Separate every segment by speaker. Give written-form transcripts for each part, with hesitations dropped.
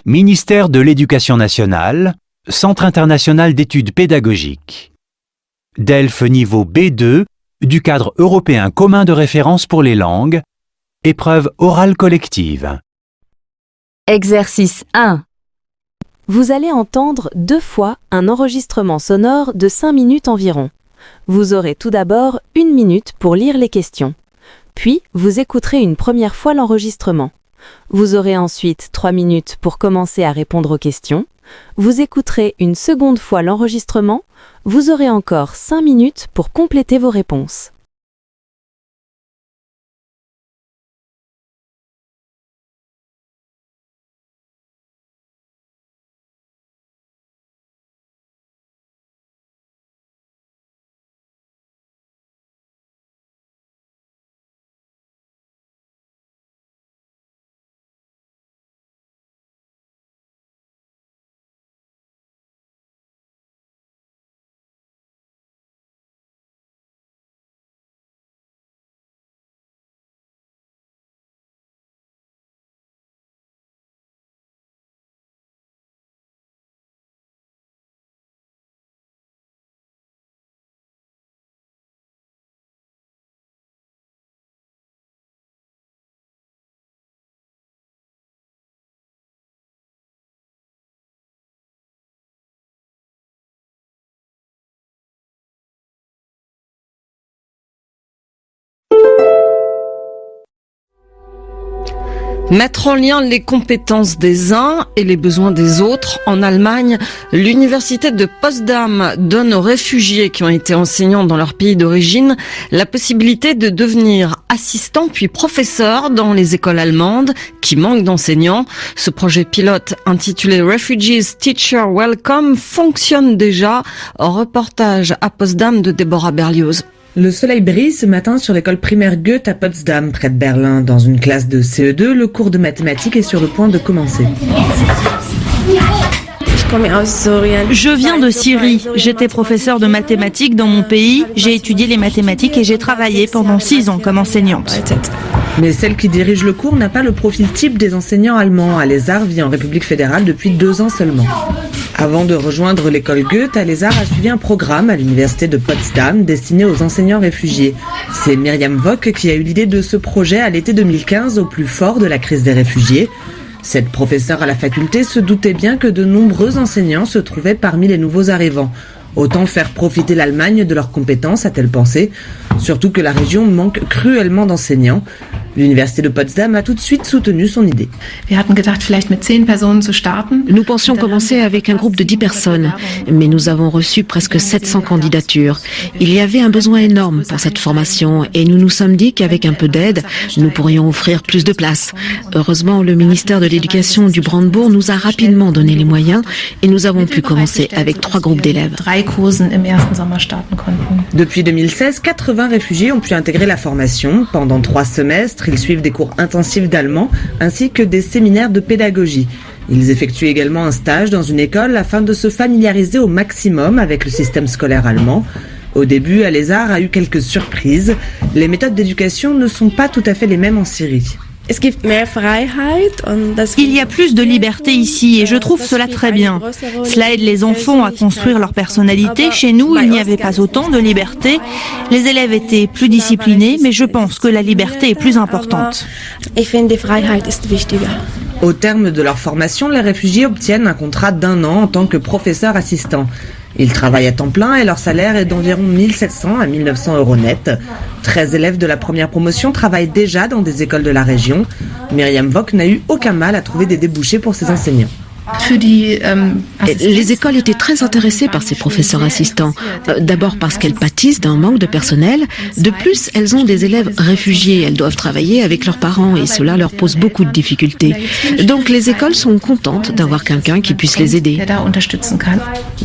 Speaker 1: Ministère de l'Éducation nationale, Centre international d'études pédagogiques. DELF niveau B2 du cadre européen commun de référence pour les langues. Épreuve orale collective.
Speaker 2: Exercice 1. Vous allez entendre 2 fois un enregistrement sonore de 5 minutes environ. Vous aurez tout d'abord 1 minute pour lire les questions. Puis, vous écouterez une première fois l'enregistrement. Vous aurez ensuite 3 minutes pour commencer à répondre aux questions. Vous écouterez une seconde fois l'enregistrement. Vous aurez encore 5 minutes pour compléter vos réponses.
Speaker 3: Mettre en lien les compétences des uns et les besoins des autres. En Allemagne, l'université de Potsdam donne aux réfugiés qui ont été enseignants dans leur pays d'origine la possibilité de devenir assistants puis professeurs dans les écoles allemandes qui manquent d'enseignants. Ce projet pilote intitulé Refugees Teacher Welcome fonctionne déjà. Reportage à Potsdam de Déborah Berlioz.
Speaker 4: Le soleil brille ce matin sur l'école primaire Goethe à Potsdam, près de Berlin. Dans une classe de CE2, le cours de mathématiques est sur le point de commencer.
Speaker 5: Je viens de Syrie. J'étais professeur de mathématiques dans mon pays. J'ai étudié les mathématiques et j'ai travaillé pendant 6 ans comme enseignante.
Speaker 4: Mais celle qui dirige le cours n'a pas le profil type des enseignants allemands. Alézar vit en République fédérale depuis 2 ans seulement. Avant de rejoindre l'école Goethe, Alézar a suivi un programme à l'université de Potsdam destiné aux enseignants réfugiés. C'est Myriam Vock qui a eu l'idée de ce projet à l'été 2015, au plus fort de la crise des réfugiés. Cette professeure à la faculté se doutait bien que de nombreux enseignants se trouvaient parmi les nouveaux arrivants. Autant faire profiter l'Allemagne de leurs compétences, a-t-elle pensé, surtout que la région manque cruellement d'enseignants. L'université de Potsdam a tout de suite soutenu son idée.
Speaker 6: Nous pensions commencer avec un groupe de 10 personnes, mais nous avons reçu presque 700 candidatures. Il y avait un besoin énorme pour cette formation et nous nous sommes dit qu'avec un peu d'aide, nous pourrions offrir plus de places. Heureusement, le ministère de l'Éducation du Brandebourg nous a rapidement donné les moyens et nous avons pu commencer avec 3 groupes d'élèves.
Speaker 4: Depuis 2016, 80 réfugiés ont pu intégrer la formation. Pendant 3 semestres, ils suivent des cours intensifs d'allemand ainsi que des séminaires de pédagogie. Ils effectuent également un stage dans une école afin de se familiariser au maximum avec le système scolaire allemand. Au début, Alézar a eu quelques surprises. Les méthodes d'éducation ne sont pas tout à fait les mêmes en Syrie.
Speaker 5: Il y a plus de liberté ici et je trouve cela très bien. Cela aide les enfants à construire leur personnalité. Chez nous, il n'y avait pas autant de liberté. Les élèves étaient plus disciplinés, mais je pense que la liberté est plus importante.
Speaker 4: Au terme de leur formation, les réfugiés obtiennent un contrat d'1 an en tant que professeur assistant. Ils travaillent à temps plein et leur salaire est d'environ 1 700 à 1 900 euros net. 13 élèves de la première promotion travaillent déjà dans des écoles de la région. Myriam Vock n'a eu aucun mal à trouver des débouchés pour ses enseignants.
Speaker 6: Les écoles étaient très intéressées par ces professeurs assistants. D'abord parce qu'elles pâtissent d'un manque de personnel. De plus, elles ont des élèves réfugiés. Elles doivent travailler avec leurs parents et cela leur pose beaucoup de difficultés. Donc les écoles sont contentes d'avoir quelqu'un qui puisse les aider.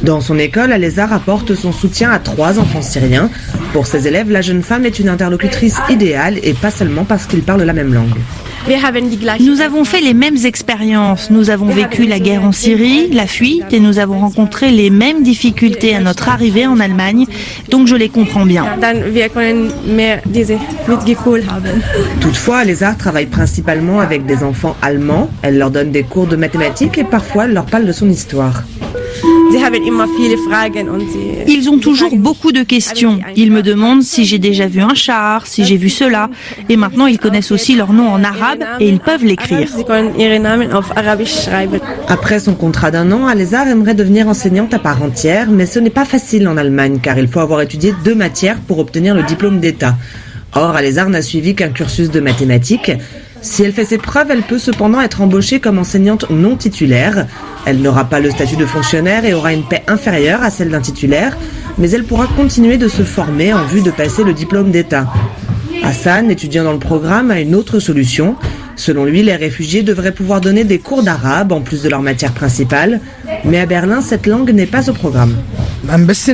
Speaker 4: Dans son école, Alézar apporte son soutien à 3 enfants syriens. Pour ses élèves, la jeune femme est une interlocutrice idéale et pas seulement parce qu'ils parlent la même langue.
Speaker 5: Nous avons fait les mêmes expériences. Nous avons vécu la guerre en Syrie, la fuite, et nous avons rencontré les mêmes difficultés à notre arrivée en Allemagne, donc je les comprends bien.
Speaker 4: Toutefois, Lézard travaille principalement avec des enfants allemands. Elle leur donne des cours de mathématiques et parfois elle leur parle de son histoire.
Speaker 5: Ils ont toujours beaucoup de questions. Ils me demandent si j'ai déjà vu un char, si j'ai vu cela. Et maintenant, ils connaissent aussi leur nom en arabe et ils peuvent l'écrire.
Speaker 4: Après son contrat d'1 an, Alézard aimerait devenir enseignante à part entière, mais ce n'est pas facile en Allemagne car il faut avoir étudié 2 matières pour obtenir le diplôme d'État. Or, Alézard n'a suivi qu'un cursus de mathématiques. Si elle fait ses preuves, elle peut cependant être embauchée comme enseignante non titulaire. Elle n'aura pas le statut de fonctionnaire et aura une paie inférieure à celle d'un titulaire, mais elle pourra continuer de se former en vue de passer le diplôme d'État. Hassan, étudiant dans le programme, a une autre solution. Selon lui, les réfugiés devraient pouvoir donner des cours d'arabe en plus de leur matière principale, mais à Berlin, cette langue n'est pas au programme.
Speaker 7: C'est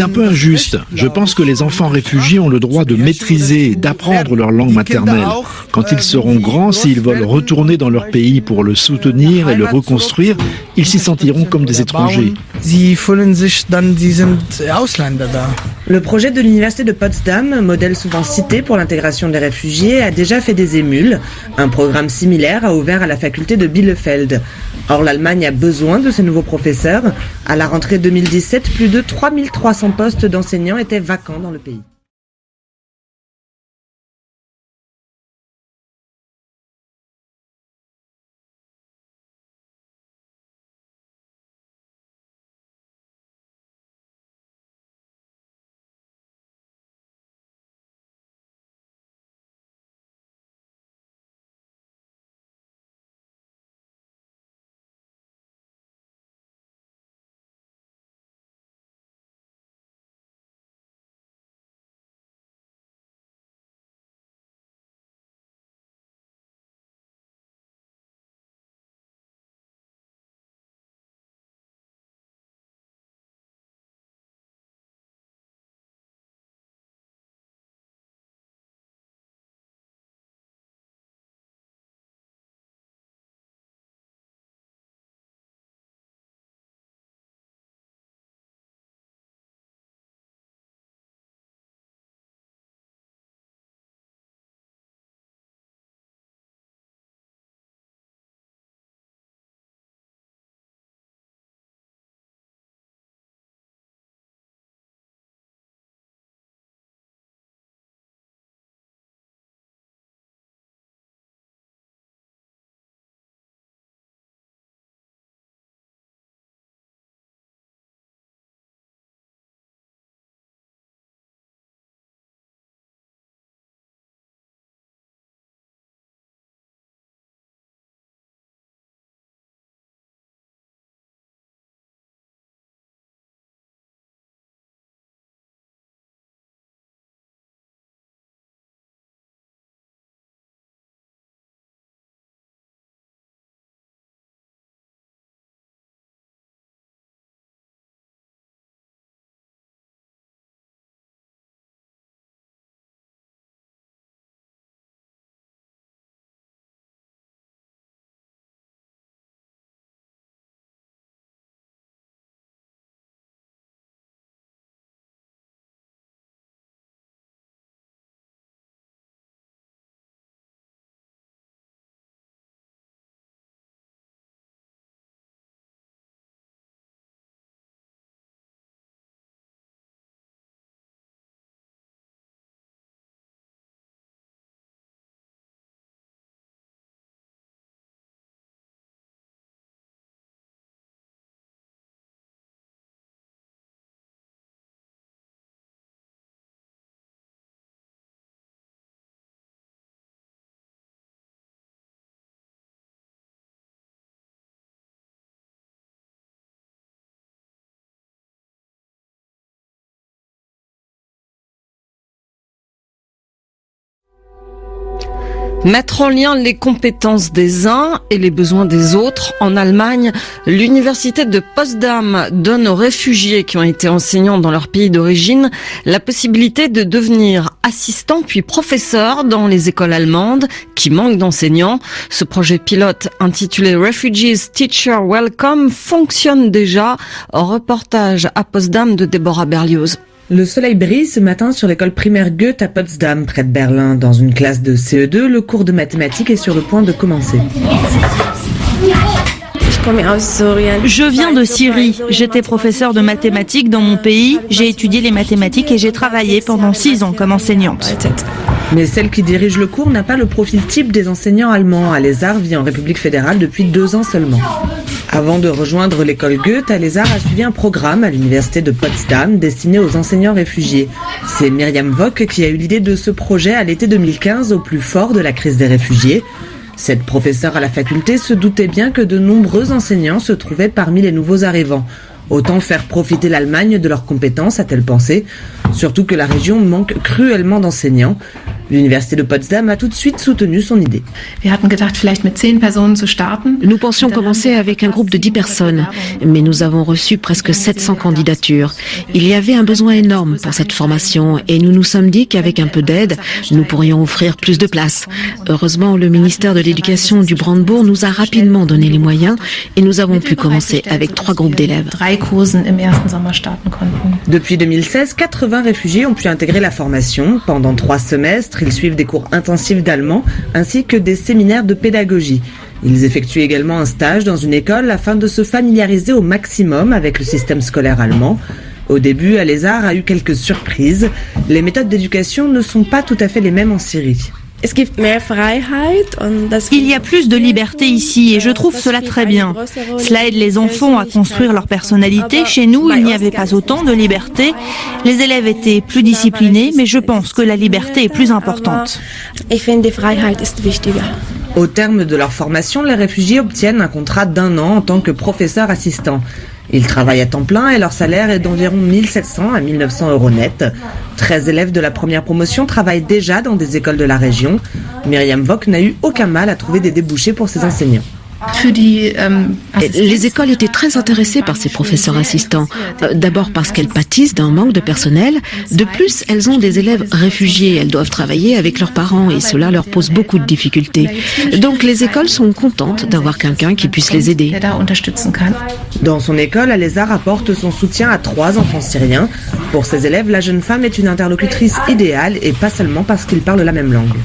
Speaker 7: un peu injuste. Je pense que les enfants réfugiés ont le droit de maîtriser et d'apprendre leur langue maternelle. Quand ils seront grands, s'ils veulent retourner dans leur pays pour le soutenir et le reconstruire, ils s'y sentiront comme des étrangers.
Speaker 4: Le projet de l'université de Potsdam, modèle souvent cité pour l'intégration des réfugiés, a déjà fait des émules. Un programme similaire a ouvert à la faculté de Bielefeld. Or, l'Allemagne a besoin de ces nouveaux professeurs. À la rentrée 2017, plus de 3300 postes d'enseignants étaient vacants dans le pays.
Speaker 3: Mettre en lien les compétences des uns et les besoins des autres. En Allemagne, l'université de Potsdam donne aux réfugiés qui ont été enseignants dans leur pays d'origine la possibilité de devenir assistants puis professeurs dans les écoles allemandes qui manquent d'enseignants. Ce projet pilote intitulé Refugees Teacher Welcome fonctionne déjà. Reportage à Potsdam de Déborah Berlioz.
Speaker 4: Le soleil brille ce matin sur l'école primaire Goethe à Potsdam, près de Berlin. Dans une classe de CE2, le cours de mathématiques est sur le point de commencer.
Speaker 5: Je viens de Syrie. J'étais professeur de mathématiques dans mon pays. J'ai étudié les mathématiques et j'ai travaillé pendant 6 ans comme enseignante.
Speaker 4: Mais celle qui dirige le cours n'a pas le profil type des enseignants allemands. Alézar vit en République fédérale depuis 2 ans seulement. Avant de rejoindre l'école Goethe, Alézar a suivi un programme à l'université de Potsdam destiné aux enseignants réfugiés. C'est Myriam Vock qui a eu l'idée de ce projet à l'été 2015, au plus fort de la crise des réfugiés. Cette professeure à la faculté se doutait bien que de nombreux enseignants se trouvaient parmi les nouveaux arrivants. Autant faire profiter l'Allemagne de leurs compétences, a-t-elle pensé, surtout que la région manque cruellement d'enseignants. L'université de Potsdam a tout de suite soutenu son idée.
Speaker 6: Nous pensions commencer avec un groupe de 10 personnes, mais nous avons reçu presque 700 candidatures. Il y avait un besoin énorme pour cette formation et nous nous sommes dit qu'avec un peu d'aide, nous pourrions offrir plus de places. Heureusement, le ministère de l'Éducation du Brandebourg nous a rapidement donné les moyens et nous avons pu commencer avec 3 groupes d'élèves.
Speaker 4: Depuis 2016, 80 réfugiés ont pu intégrer la formation. Pendant 3 semestres, ils suivent des cours intensifs d'allemand ainsi que des séminaires de pédagogie. Ils effectuent également un stage dans une école afin de se familiariser au maximum avec le système scolaire allemand. Au début, Alézar a eu quelques surprises. Les méthodes d'éducation ne sont pas tout à fait les mêmes en Syrie.
Speaker 5: Il y a plus de liberté ici et je trouve cela très bien. Cela aide les enfants à construire leur personnalité. Chez nous, il n'y avait pas autant de liberté. Les élèves étaient plus disciplinés, mais je pense que la liberté est plus importante.
Speaker 4: Au terme de leur formation, les réfugiés obtiennent un contrat d'1 an en tant que professeur assistant. Ils travaillent à temps plein et leur salaire est d'environ 1700 à 1900 euros net. 13 élèves de la première promotion travaillent déjà dans des écoles de la région. Myriam Vock n'a eu aucun mal à trouver des débouchés pour ses enseignants.
Speaker 6: Les écoles étaient très intéressées par ces professeurs assistants. D'abord parce qu'elles pâtissent d'un manque de personnel. De plus, elles ont des élèves réfugiés. Elles doivent travailler avec leurs parents et cela leur pose beaucoup de difficultés. Donc les écoles sont contentes d'avoir quelqu'un qui puisse les aider.
Speaker 4: Dans son école, Alézar apporte son soutien à 3 enfants syriens. Pour ses élèves, la jeune femme est une interlocutrice idéale et pas seulement parce qu'ils parlent la même langue.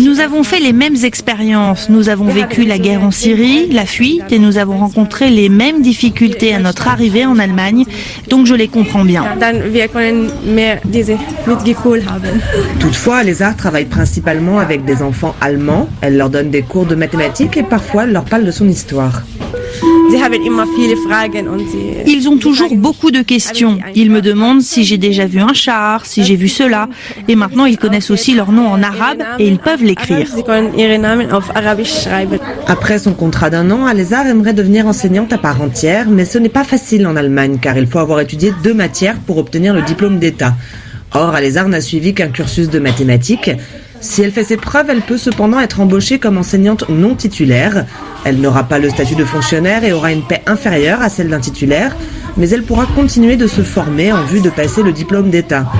Speaker 5: Nous avons fait les mêmes expériences. Nous avons vécu la guerre en Syrie, la fuite, et nous avons rencontré les mêmes difficultés à notre arrivée en Allemagne. Donc je les comprends bien.
Speaker 4: Toutefois, Alézar travaille principalement avec des enfants allemands. Elle leur donne des cours de mathématiques et parfois elle leur parle de son histoire.
Speaker 5: Ils ont toujours beaucoup de questions. Ils me demandent si j'ai déjà vu un char, si j'ai vu cela. Et maintenant, ils connaissent aussi leur nom en arabe et ils peuvent l'écrire.
Speaker 4: Après son contrat d'1 an, Alézar aimerait devenir enseignante à part entière, mais ce n'est pas facile en Allemagne car il faut avoir étudié 2 matières pour obtenir le diplôme d'État. Or, Alézar n'a suivi qu'un cursus de mathématiques. Si elle fait ses preuves, elle peut cependant être embauchée comme enseignante non titulaire. Elle n'aura pas le statut de fonctionnaire et aura une paie inférieure à celle d'un titulaire, mais elle pourra continuer de se former en vue de passer le diplôme d'État.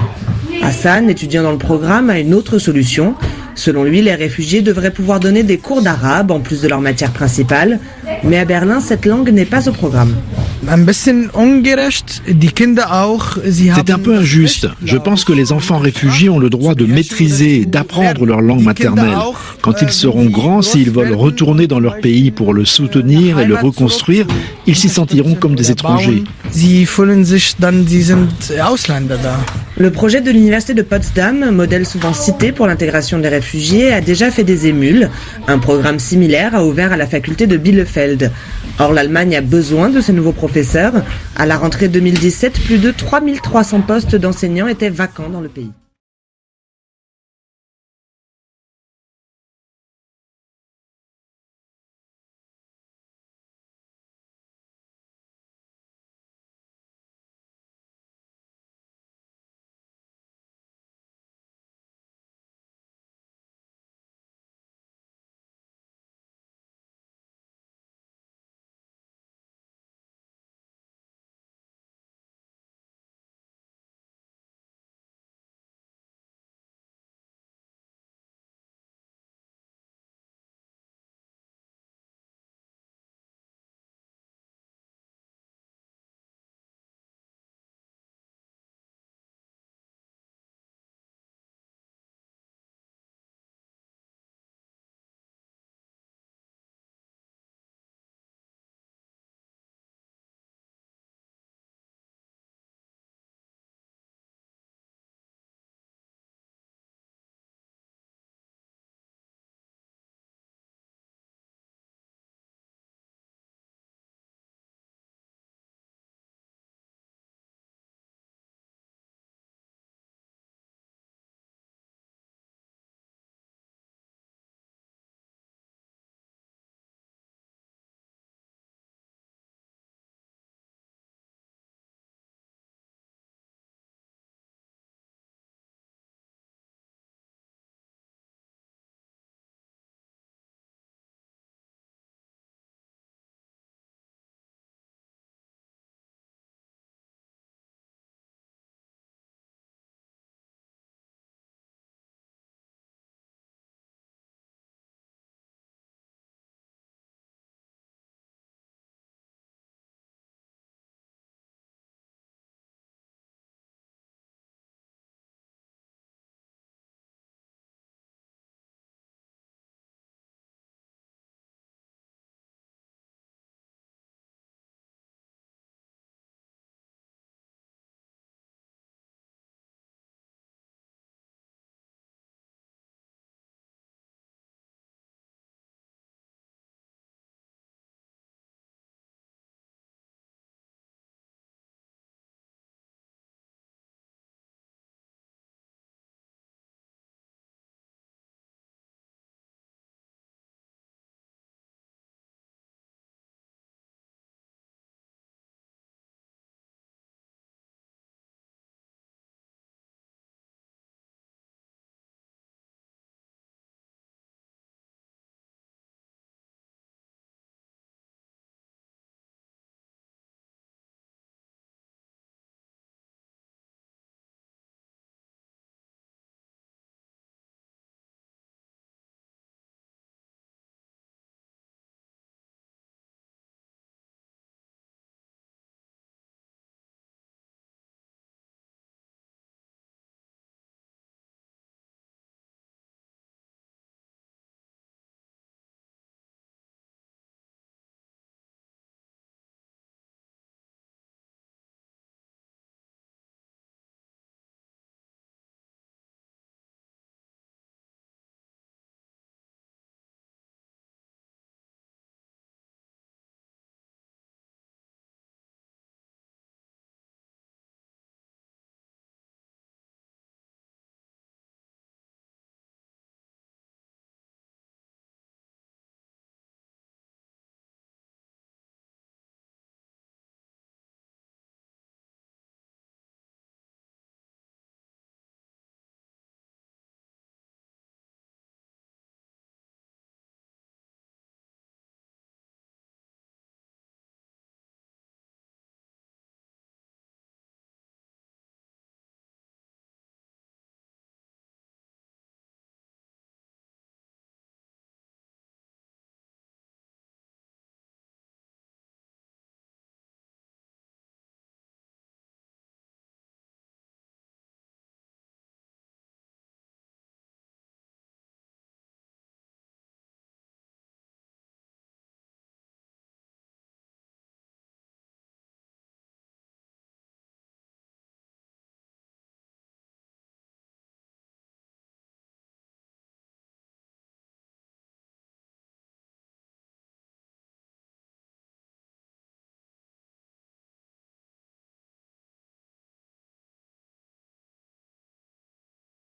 Speaker 4: Hassan, étudiant dans le programme, a une autre solution. Selon lui, les réfugiés devraient pouvoir donner des cours d'arabe en plus de leur matière principale, mais à Berlin, cette langue n'est pas au programme.
Speaker 7: C'est un peu injuste. Je pense que les enfants réfugiés ont le droit de maîtriser et d'apprendre leur langue maternelle. Quand ils seront grands, s'ils veulent retourner dans leur pays pour le soutenir et le reconstruire, ils s'y sentiront comme des étrangers.
Speaker 4: Le projet de l'université de Potsdam, modèle souvent cité pour l'intégration des réfugiés, a déjà fait des émules. Un programme similaire a ouvert à la faculté de Bielefeld. Or, l'Allemagne a besoin de ces nouveaux professeurs. À la rentrée 2017, plus de 3300 postes d'enseignants étaient vacants dans le pays.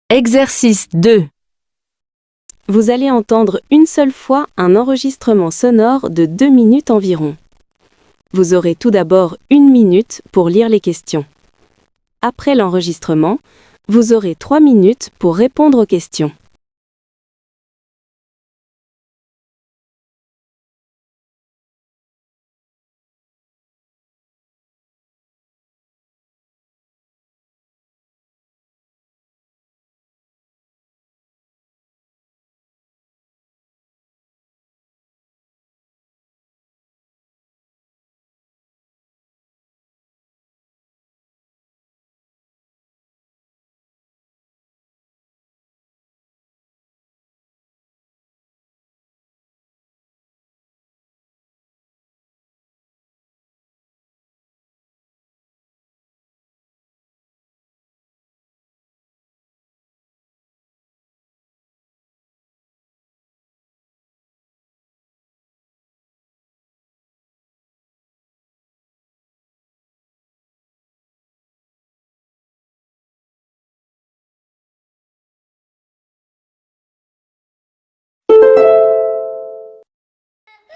Speaker 2: Exercice 2. Vous allez entendre une seule fois un enregistrement sonore de 2 minutes environ. Vous aurez tout d'abord 1 minute pour lire les questions. Après l'enregistrement, vous aurez 3 minutes pour répondre aux questions.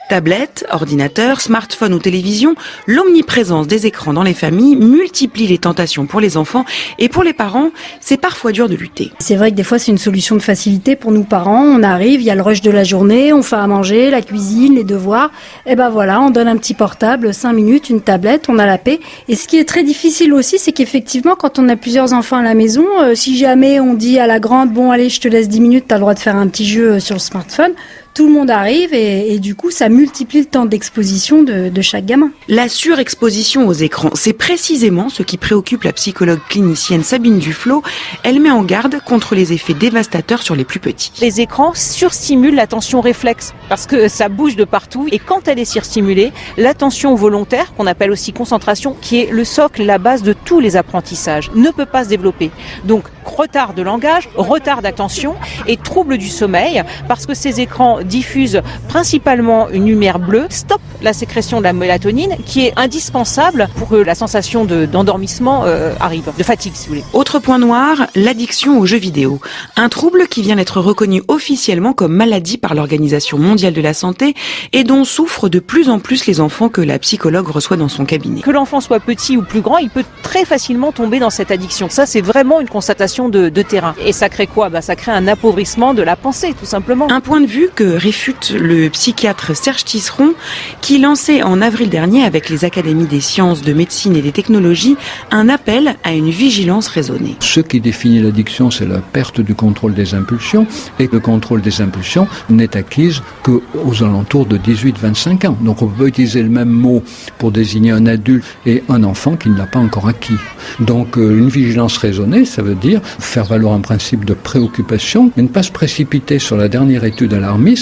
Speaker 8: Tablettes, ordinateurs, smartphones ou télévision, l'omniprésence des écrans dans les familles multiplie les tentations pour les enfants et pour les parents, c'est parfois dur de lutter.
Speaker 9: C'est vrai que des fois c'est une solution de facilité pour nous parents, on arrive, il y a le rush de la journée, on fait à manger, la cuisine, les devoirs, et ben voilà, on donne un petit portable, 5 minutes, une tablette, on a la paix. Et ce qui est très difficile aussi, c'est qu'effectivement quand on a plusieurs enfants à la maison, si jamais on dit à la grande, bon allez je te laisse 10 minutes, t'as le droit de faire un petit jeu sur le smartphone, tout le monde arrive et du coup, ça multiplie le temps d'exposition de chaque gamin.
Speaker 8: La surexposition aux écrans, c'est précisément ce qui préoccupe la psychologue clinicienne Sabine Duflot. Elle met en garde contre les effets dévastateurs sur les plus petits.
Speaker 10: Les écrans surstimulent l'attention réflexe parce que ça bouge de partout et quand elle est surstimulée, l'attention volontaire, qu'on appelle aussi concentration, qui est le socle, la base de tous les apprentissages, ne peut pas se développer. Donc, retard de langage, retard d'attention et trouble du sommeil parce que ces écrans diffusent principalement une lumière bleue, stoppe la sécrétion de la mélatonine qui est indispensable pour que la sensation d'endormissement arrive, de fatigue si vous voulez.
Speaker 8: Autre point noir, l'addiction aux jeux vidéo. Un trouble qui vient d'être reconnu officiellement comme maladie par l'Organisation mondiale de la santé et dont souffrent de plus en plus les enfants que la psychologue reçoit dans son cabinet.
Speaker 10: Que l'enfant soit petit ou plus grand, il peut très facilement tomber dans cette addiction. Ça, c'est vraiment une constatation de terrain. Et ça crée quoi ? Ça crée un appauvrissement de la pensée, tout simplement.
Speaker 8: Un point de vue que réfute le psychiatre Serge Tisseron, qui lançait en avril dernier avec les académies des sciences, de médecine et des technologies un appel à une vigilance raisonnée.
Speaker 11: Ce qui définit l'addiction, c'est la perte du contrôle des impulsions, et le contrôle des impulsions n'est acquise qu'aux alentours de 18-25 ans. Donc on peut utiliser le même mot pour désigner un adulte et un enfant qui ne l'a pas encore acquis. Donc une vigilance raisonnée, ça veut dire faire valoir un principe de préoccupation et ne pas se précipiter sur la dernière étude alarmiste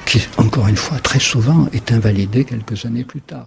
Speaker 11: qui, encore une fois, très souvent est invalidée quelques années plus tard.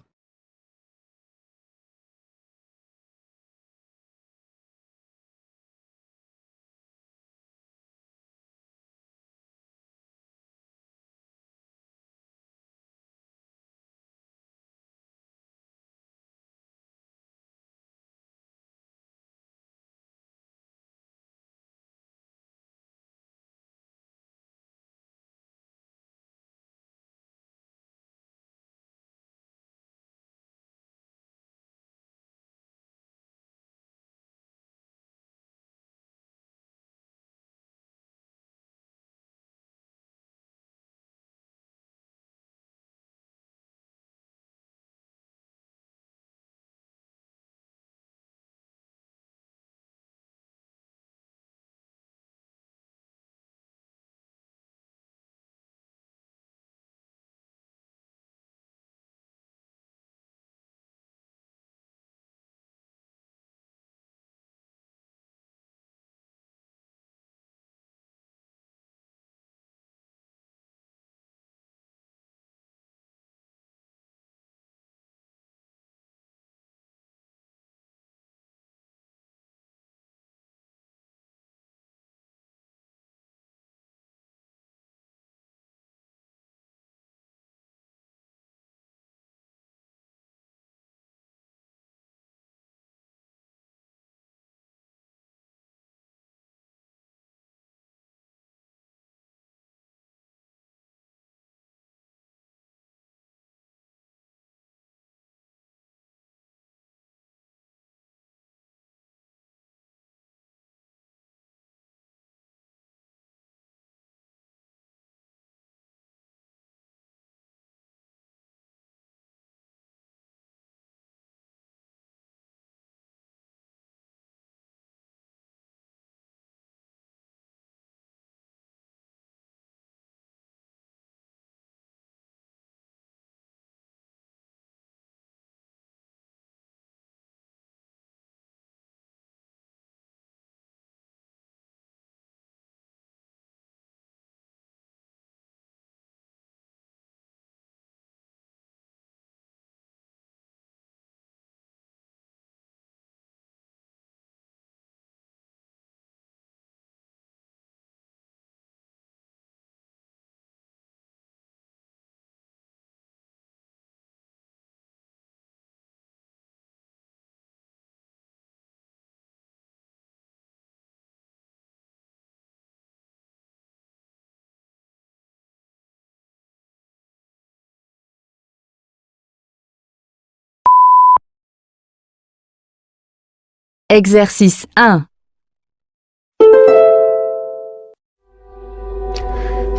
Speaker 2: Exercice 1.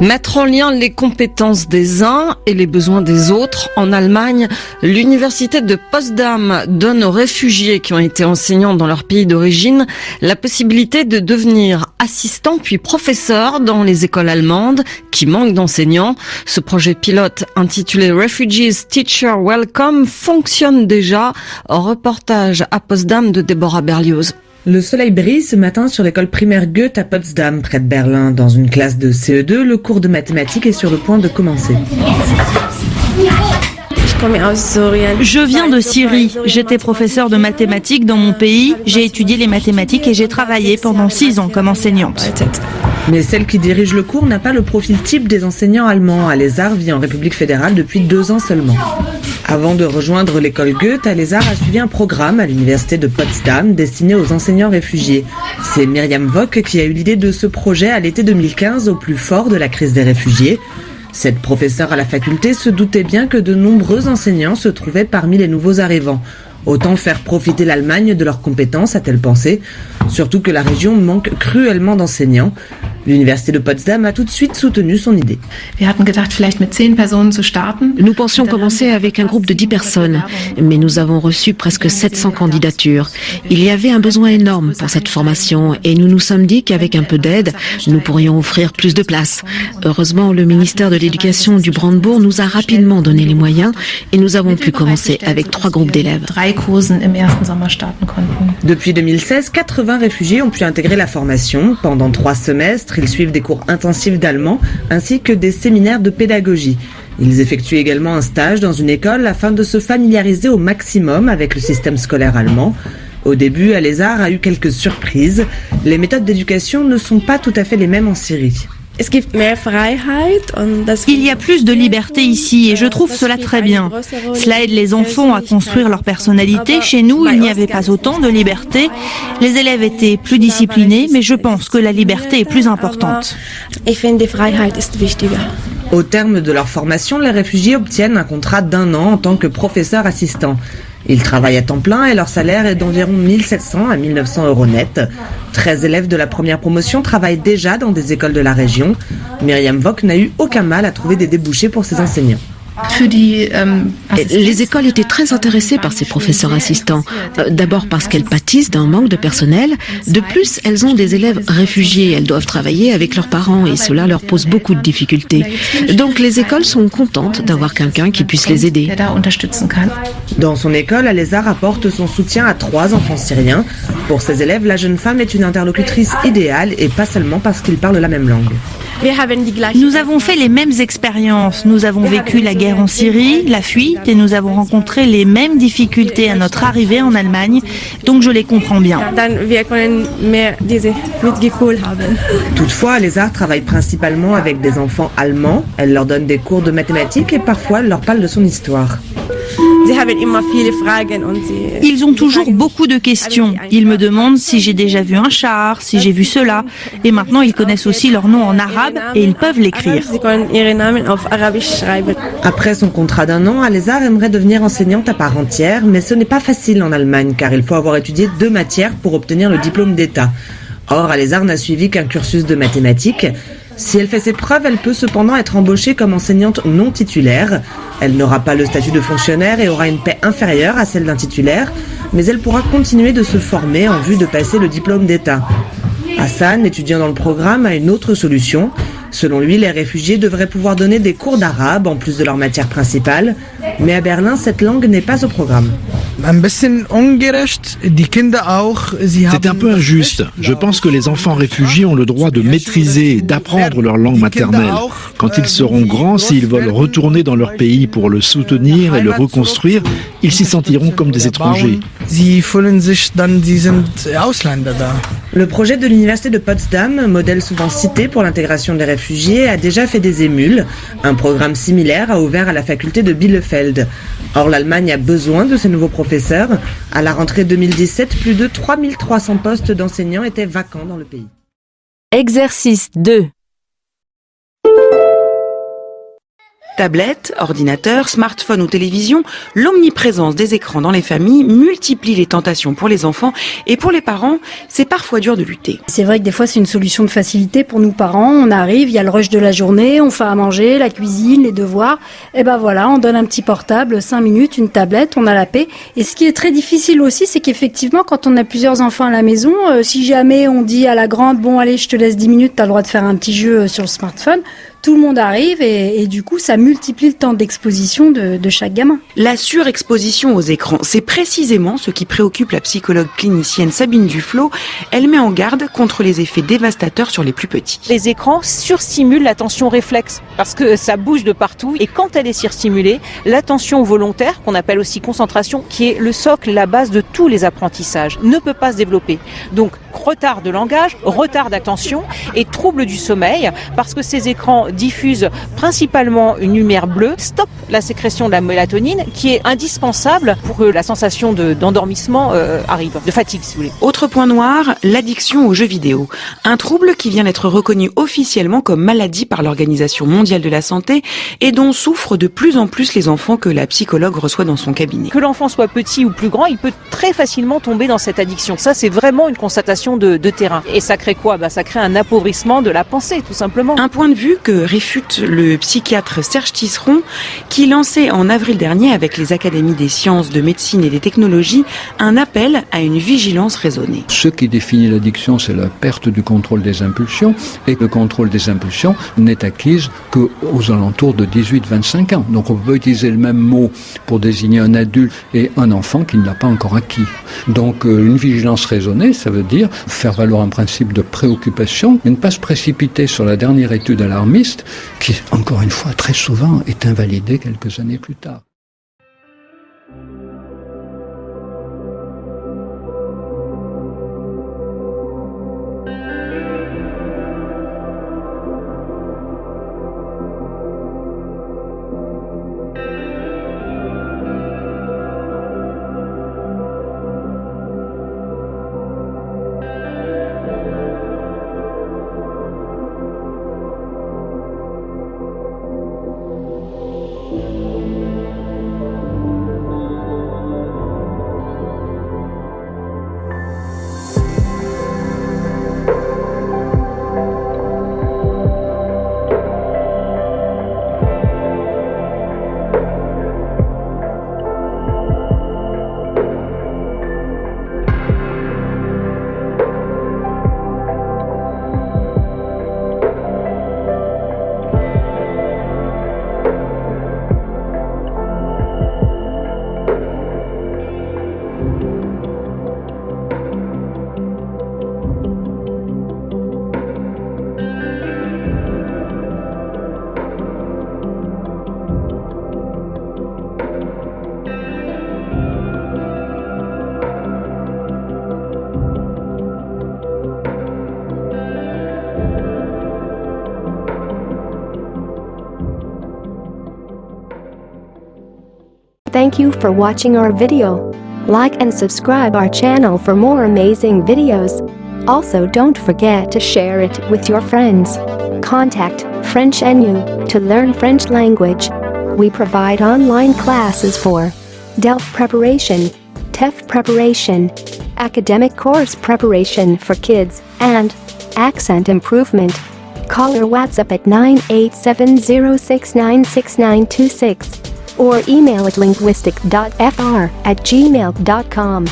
Speaker 3: Mettre en lien les compétences des uns et les besoins des autres. En Allemagne, l'université de Potsdam donne aux réfugiés qui ont été enseignants dans leur pays d'origine la possibilité de devenir assistants puis professeurs dans les écoles allemandes qui manquent d'enseignants. Ce projet pilote intitulé Refugees Teacher Welcome fonctionne déjà. Reportage à Potsdam de Déborah Berlioz.
Speaker 4: Le soleil brille ce matin sur l'école primaire Goethe à Potsdam, près de Berlin. Dans une classe de CE2, le cours de mathématiques est sur le point de commencer.
Speaker 5: Je viens de Syrie. J'étais professeur de mathématiques dans mon pays. J'ai étudié les mathématiques et j'ai travaillé pendant 6 ans comme enseignante.
Speaker 4: Mais celle qui dirige le cours n'a pas le profil type des enseignants allemands. Alézar vit en République fédérale depuis 2 ans seulement. Avant de rejoindre l'école Goethe, Alézar a suivi un programme à l'université de Potsdam destiné aux enseignants réfugiés. C'est Myriam Vock qui a eu l'idée de ce projet à l'été 2015, au plus fort de la crise des réfugiés. Cette professeure à la faculté se doutait bien que de nombreux enseignants se trouvaient parmi les nouveaux arrivants. Autant faire profiter l'Allemagne de leurs compétences, a-t-elle pensé, surtout que la région manque cruellement d'enseignants. L'université de Potsdam a tout de suite soutenu son idée.
Speaker 6: Nous pensions commencer avec un groupe de 10 personnes, mais nous avons reçu presque 700 candidatures. Il y avait un besoin énorme pour cette formation et nous nous sommes dit qu'avec un peu d'aide, nous pourrions offrir plus de places. Heureusement, le ministère de l'Éducation du Brandebourg nous a rapidement donné les moyens et nous avons pu commencer avec 3 groupes d'élèves.
Speaker 4: Depuis 2016, 80 réfugiés ont pu intégrer la formation. Pendant 3 semestres, ils suivent des cours intensifs d'allemand ainsi que des séminaires de pédagogie. Ils effectuent également un stage dans une école afin de se familiariser au maximum avec le système scolaire allemand. Au début, Alézar a eu quelques surprises. Les méthodes d'éducation ne sont pas tout à fait les mêmes en Syrie.
Speaker 5: Il y a plus de liberté ici et je trouve cela très bien. Cela aide les enfants à construire leur personnalité. Chez nous, il n'y avait pas autant de liberté. Les élèves étaient plus disciplinés, mais je pense que la liberté est plus importante.
Speaker 4: Au terme de leur formation, les réfugiés obtiennent un contrat d'1 an en tant que professeur assistant. Ils travaillent à temps plein et leur salaire est d'environ 1700 à 1900 euros net. 13 élèves de la première promotion travaillent déjà dans des écoles de la région. Myriam Vock n'a eu aucun mal à trouver des débouchés pour ses enseignants.
Speaker 6: Les écoles étaient très intéressées par ces professeurs assistants. D'abord parce qu'elles pâtissent d'un manque de personnel. De plus, elles ont des élèves réfugiés. Elles doivent travailler avec leurs parents et cela leur pose beaucoup de difficultés. Donc les écoles sont contentes d'avoir quelqu'un qui puisse les aider.
Speaker 4: Dans son école, Alézar apporte son soutien à 3 enfants syriens. Pour ses élèves, la jeune femme est une interlocutrice idéale et pas seulement parce qu'ils parlent la même langue.
Speaker 5: Nous avons fait les mêmes expériences. Nous avons vécu la guerre en Syrie, la fuite, et nous avons rencontré les mêmes difficultés à notre arrivée en Allemagne. Donc je les comprends bien.
Speaker 4: Toutefois, Alézar travaille principalement avec des enfants allemands. Elle leur donne des cours de mathématiques et parfois elle leur parle de son histoire.
Speaker 5: Ils ont toujours beaucoup de questions. Ils me demandent si j'ai déjà vu un char, si j'ai vu cela. Et maintenant, ils connaissent aussi leur nom en arabe et ils peuvent l'écrire.
Speaker 4: Après son contrat d'1 an, Alézar aimerait devenir enseignante à part entière, mais ce n'est pas facile en Allemagne car il faut avoir étudié 2 matières pour obtenir le diplôme d'État. Or, Alézar n'a suivi qu'un cursus de mathématiques. Si elle fait ses preuves, elle peut cependant être embauchée comme enseignante non titulaire. Elle n'aura pas le statut de fonctionnaire et aura une paie inférieure à celle d'un titulaire, mais elle pourra continuer de se former en vue de passer le diplôme d'État. Hassan, étudiant dans le programme, a une autre solution. Selon lui, les réfugiés devraient pouvoir donner des cours d'arabe en plus de leur matière principale, mais à Berlin, cette langue n'est pas au programme.
Speaker 7: C'est un peu injuste. Je pense que les enfants réfugiés ont le droit de maîtriser et d'apprendre leur langue maternelle. Quand ils seront grands, s'ils veulent retourner dans leur pays pour le soutenir et le reconstruire, ils s'y sentiront comme des étrangers.
Speaker 4: Le projet de l'université de Potsdam, modèle souvent cité pour l'intégration des réfugiés, a déjà fait des émules. Un programme similaire a ouvert à la faculté de Bielefeld. Or, l'Allemagne a besoin de ces nouveaux professeurs. À la rentrée 2017, plus de 3300 postes d'enseignants étaient vacants dans le pays.
Speaker 2: Exercice 2.
Speaker 8: Tablettes, ordinateurs, smartphones ou télévision, l'omniprésence des écrans dans les familles multiplie les tentations pour les enfants et pour les parents, c'est parfois dur de lutter.
Speaker 9: C'est vrai que des fois c'est une solution de facilité pour nous parents. On arrive, il y a le rush de la journée, on fait à manger, la cuisine, les devoirs. Et ben voilà, on donne un petit portable, 5 minutes, une tablette, on a la paix. Et ce qui est très difficile aussi, c'est qu'effectivement quand on a plusieurs enfants à la maison, si jamais on dit à la grande, bon allez je te laisse 10 minutes, t'as le droit de faire un petit jeu sur le smartphone, tout le monde arrive et du coup ça multiplie le temps d'exposition de chaque gamin.
Speaker 8: La surexposition aux écrans, c'est précisément ce qui préoccupe la psychologue clinicienne Sabine Duflo. Elle met en garde contre les effets dévastateurs sur les plus petits.
Speaker 10: Les écrans surstimulent l'attention réflexe parce que ça bouge de partout et quand elle est surstimulée, l'attention volontaire, qu'on appelle aussi concentration, qui est le socle, la base de tous les apprentissages, ne peut pas se développer. Donc retard de langage, retard d'attention et trouble du sommeil parce que ces écrans diffusent principalement une lumière bleue, stoppe la sécrétion de la mélatonine qui est indispensable pour que la sensation d'endormissement arrive, de fatigue si vous voulez.
Speaker 8: Autre point noir, l'addiction aux jeux vidéo. Un trouble qui vient d'être reconnu officiellement comme maladie par l'Organisation mondiale de la santé et dont souffrent de plus en plus les enfants que la psychologue reçoit dans son cabinet.
Speaker 10: Que l'enfant soit petit ou plus grand, il peut très facilement tomber dans cette addiction. Ça, c'est vraiment une constatation de terrain. Et ça crée quoi ? Ça crée un appauvrissement de la pensée, tout simplement.
Speaker 8: Un point de vue que réfute le psychiatre Serge Tisseron, qui lançait en avril dernier avec les académies des sciences, de médecine et des technologies un appel à une vigilance raisonnée.
Speaker 11: Ce qui définit l'addiction, c'est la perte du contrôle des impulsions, et le contrôle des impulsions n'est acquise qu'aux alentours de 18-25 ans. Donc on peut utiliser le même mot pour désigner un adulte et un enfant qui ne l'a pas encore acquis. Donc une vigilance raisonnée, ça veut dire faire valoir un principe de préoccupation et ne pas se précipiter sur la dernière étude alarmiste qui, encore une fois, très souvent est invalidée quelques années plus tard.
Speaker 12: Thank you for watching our video. Like and subscribe our channel for more amazing videos. Also don't forget to share it with your friends. Contact French NU to learn French language. We provide online classes for DELF preparation, TEF preparation, academic course preparation for kids, and accent improvement. Call or WhatsApp at 98706969626 or email at linguistic.fr@gmail.com.